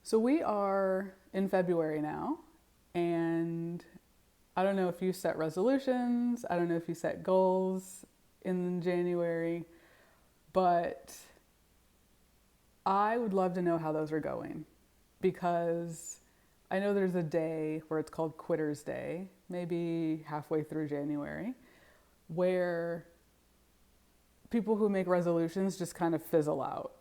So we are in February now, and I don't know if you set resolutions, I don't know if you set goals in January, but I would love to know how those are going because I know there's a day where it's called Quitter's Day, maybe halfway through January, where people who make resolutions just kind of fizzle out.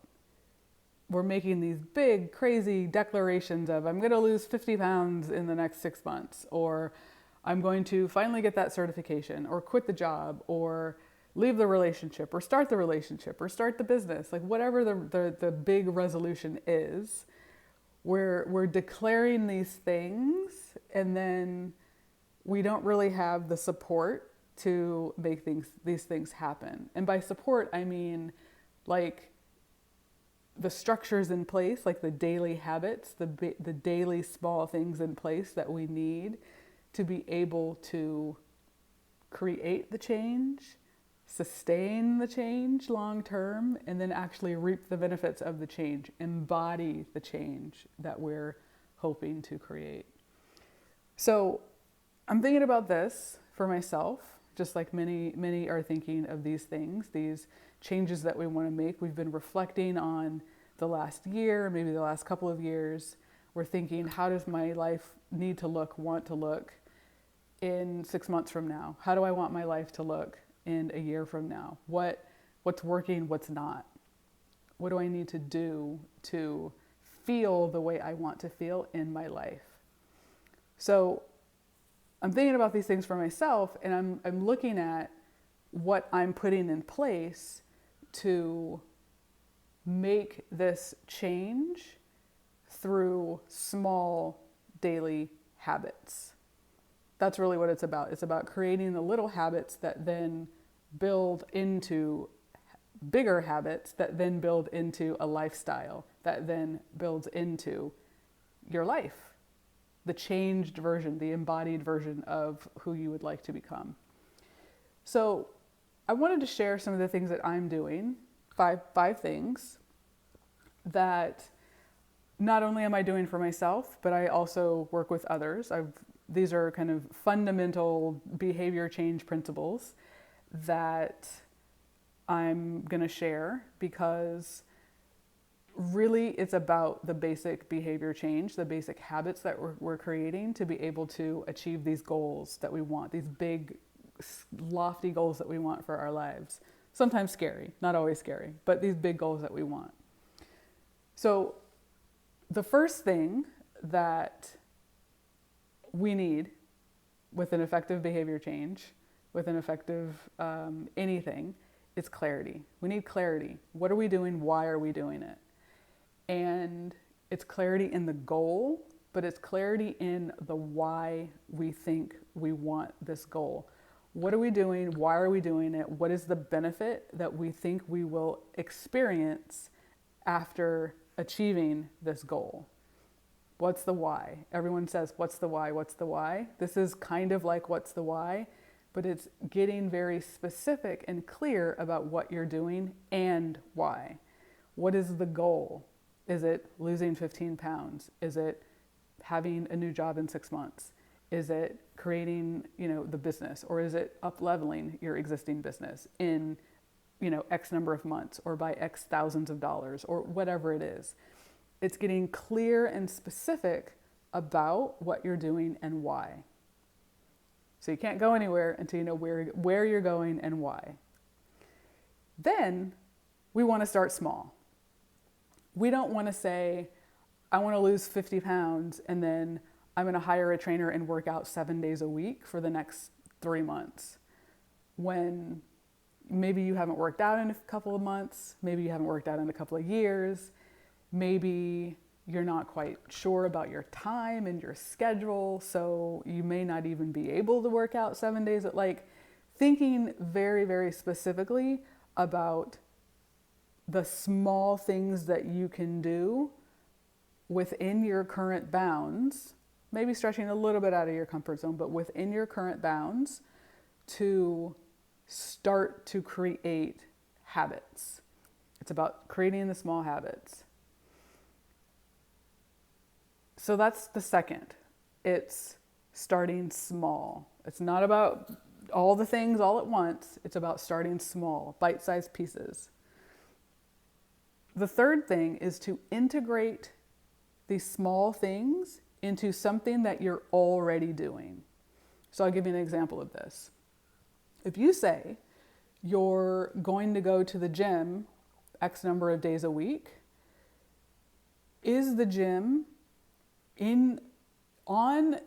We're making these big, crazy declarations of, I'm going to lose 50 pounds in the next 6 months, or I'm going to finally get that certification, or quit the job, or leave the relationship, or start the relationship, or start the business. Like whatever the big resolution is, we're declaring these things, and then we don't really have the support to make these things happen. And by support, I mean like the structures in place, like the daily habits, the daily small things in place that we need to be able to create the change, sustain the change long term, and then actually reap the benefits of the change, embody the change that we're hoping to create. So I'm thinking about this for myself, just like many are thinking of these things, these changes that we want to make. We've been reflecting on the last year, maybe the last couple of years. We're thinking, how does my life need to look, want to look in 6 months from now? How do I want my life to look in a year from now? What's working, what's not? What do I need to do to feel the way I want to feel in my life? So I'm thinking about these things for myself, and I'm looking at what I'm putting in place to make this change through small daily habits. That's really what it's about. It's about creating the little habits that then build into bigger habits, that then build into a lifestyle, that then builds into your life, the changed version, the embodied version of who you would like to become. So I wanted to share some of the things that I'm doing, five things that not only am I doing for myself, but I also work with others. These are kind of fundamental behavior change principles that I'm going to share because really it's about the basic behavior change, the basic habits that we're creating to be able to achieve these goals that we want, these big, lofty goals that we want for our lives. Sometimes scary, not always scary, but these big goals that we want. So the first thing that we need with an effective behavior change, with an effective anything, is clarity. We need clarity. What are we doing? Why are we doing it? And it's clarity in the goal, but it's clarity in the why we think we want this goal. What are we doing? Why are we doing it? What is the benefit that we think we will experience after achieving this goal? What's the why? Everyone says, what's the why? What's the why? This is kind of like what's the why, but it's getting very specific and clear about what you're doing and why. What is the goal? Is it losing 15 pounds? Is it having a new job in 6 months? Is it creating, the business? Or is it up-leveling your existing business in, X number of months or by X thousands of dollars or whatever it is? It's getting clear and specific about what you're doing and why. So you can't go anywhere until you know where you're going and why. Then we want to start small. We don't want to say, I want to lose 50 pounds and then I'm going to hire a trainer and work out 7 days a week for the next 3 months. When maybe you haven't worked out in a couple of months, maybe you haven't worked out in a couple of years, maybe you're not quite sure about your time and your schedule, so you may not even be able to work out 7 days. Thinking very, very specifically about the small things that you can do within your current bounds, maybe stretching a little bit out of your comfort zone, but within your current bounds to start to create habits. It's about creating the small habits. So that's the second. It's starting small. It's not about all the things all at once. It's about starting small, bite-sized pieces. The third thing is to integrate these small things into something that you're already doing. So I'll give you an example of this. If you say you're going to go to the gym X number of days a week, is the gym on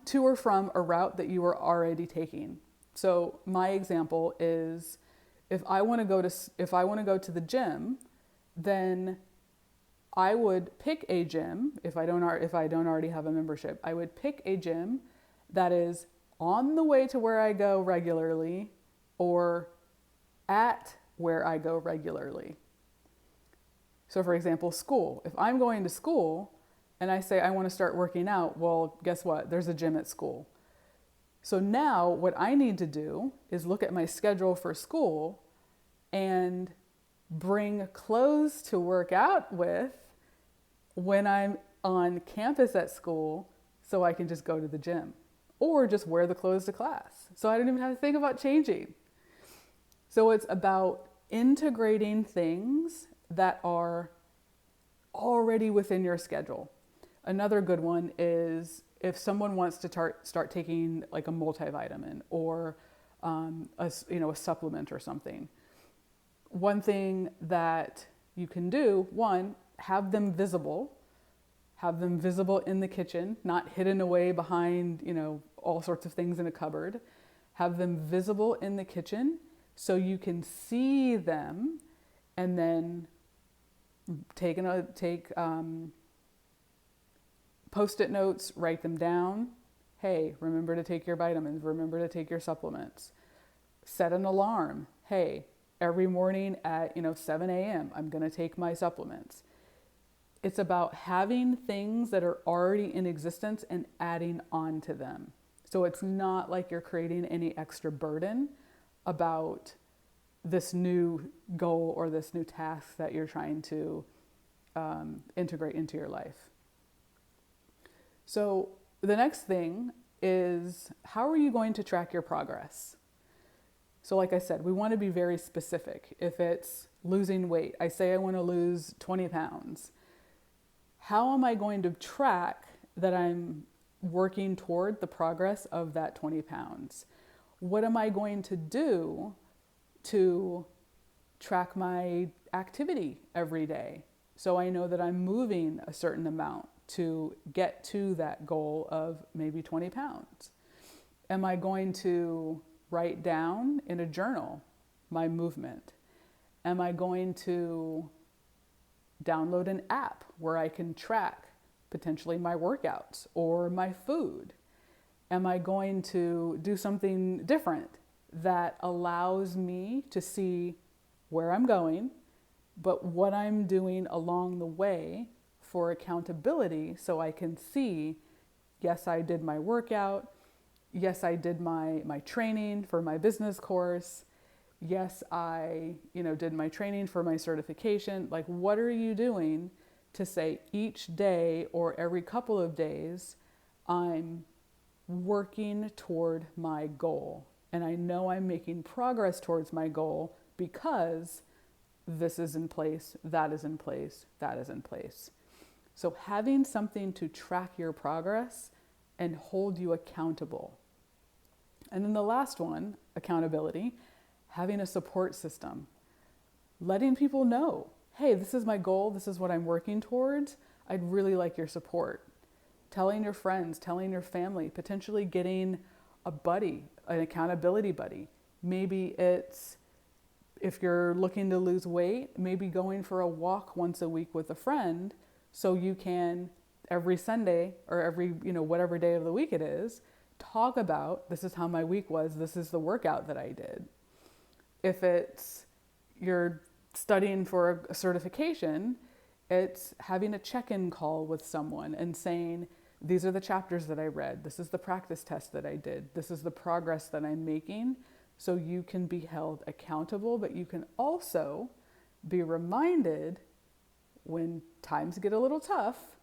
to or from a route that you are already taking? So my example is, if I want to go to the gym, then I would pick a gym. If I don't already have a membership, I would pick a gym that is on the way to where I go regularly or at where I go regularly. So for example, school. If I'm going to school and I say I want to start working out, well, guess what? There's a gym at school. So now what I need to do is look at my schedule for school and bring clothes to work out with when I'm on campus at school, so I can just go to the gym or just wear the clothes to class. So I don't even have to think about changing. So it's about integrating things that are already within your schedule. Another good one is if someone wants to start taking like a multivitamin or a supplement or something. One thing that you can do, one, have them visible in the kitchen, not hidden away behind, all sorts of things in a cupboard. Have them visible in the kitchen so you can see them, and then take Post-it notes, write them down. Hey, remember to take your vitamins, remember to take your supplements. Set an alarm. Hey, every morning at 7 a.m. I'm going to take my supplements. It's about having things that are already in existence and adding on to them. So it's not like you're creating any extra burden about this new goal or this new task that you're trying to integrate into your life. So the next thing is, how are you going to track your progress? So like I said, we want to be very specific. If it's losing weight, I say I want to lose 20 pounds. How am I going to track that I'm working toward the progress of that 20 pounds? What am I going to do to track my activity every day so I know that I'm moving a certain amount to get to that goal of maybe 20 pounds? Am I going to write down in a journal my movement? Am I going to download an app where I can track potentially my workouts or my food? Am I going to do something different that allows me to see where I'm going, but what I'm doing along the way for accountability, so I can see, yes, I did my workout. Yes, I did my training for my business course. Yes, I did my training for my certification. Like, what are you doing to say each day or every couple of days, I'm working toward my goal? And I know I'm making progress towards my goal because this is in place, that is in place, that is in place. So having something to track your progress and hold you accountable. And then the last one, accountability, having a support system. Letting people know, hey, this is my goal, this is what I'm working towards. I'd really like your support. Telling your friends, telling your family, potentially getting a buddy, an accountability buddy. Maybe it's, if you're looking to lose weight, maybe going for a walk once a week with a friend, so you can every Sunday or every, whatever day of the week it is, talk about, this is how my week was, this is the workout that I did. If it's you're studying for a certification, it's having a check-in call with someone and saying, these are the chapters that I read, this is the practice test that I did, this is the progress that I'm making, so you can be held accountable, but you can also be reminded when times get a little tough,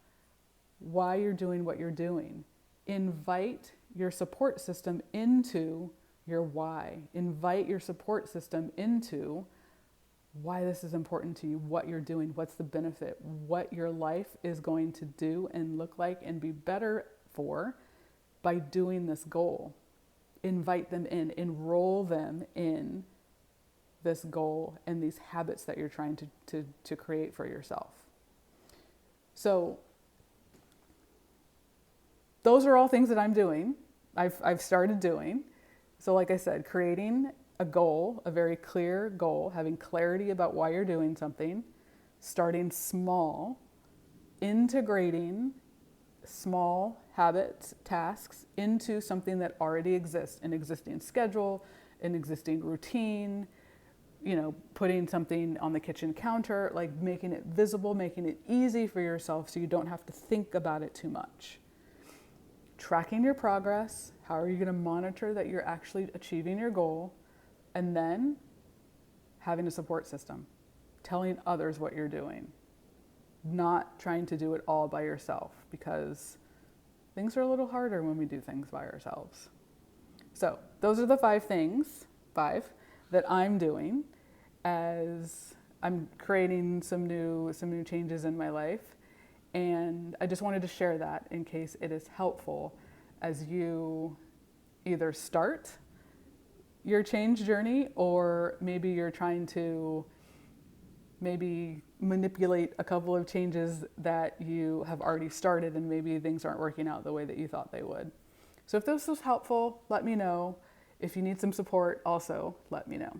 why you're doing what you're doing. Invite your support system into your why. Invite your support system into why this is important to you, what you're doing, what's the benefit, what your life is going to do and look like and be better for by doing this goal. Invite them in, enroll them in this goal and these habits that you're trying to create for yourself. So those are all things that I'm doing. I've started doing. So like I said, creating a goal, a very clear goal, having clarity about why you're doing something, starting small, integrating small habits, tasks into something that already exists, an existing schedule, an existing routine, putting something on the kitchen counter, like making it visible, making it easy for yourself so you don't have to think about it too much. Tracking your progress, how are you going to monitor that you're actually achieving your goal? And then having a support system, telling others what you're doing, not trying to do it all by yourself, because things are a little harder when we do things by ourselves. So those are the 5 things that I'm doing as I'm creating some new changes in my life. And I just wanted to share that in case it is helpful as you either start your change journey, or maybe you're trying to manipulate a couple of changes that you have already started and maybe things aren't working out the way that you thought they would. So if this was helpful, let me know. If you need some support, also let me know.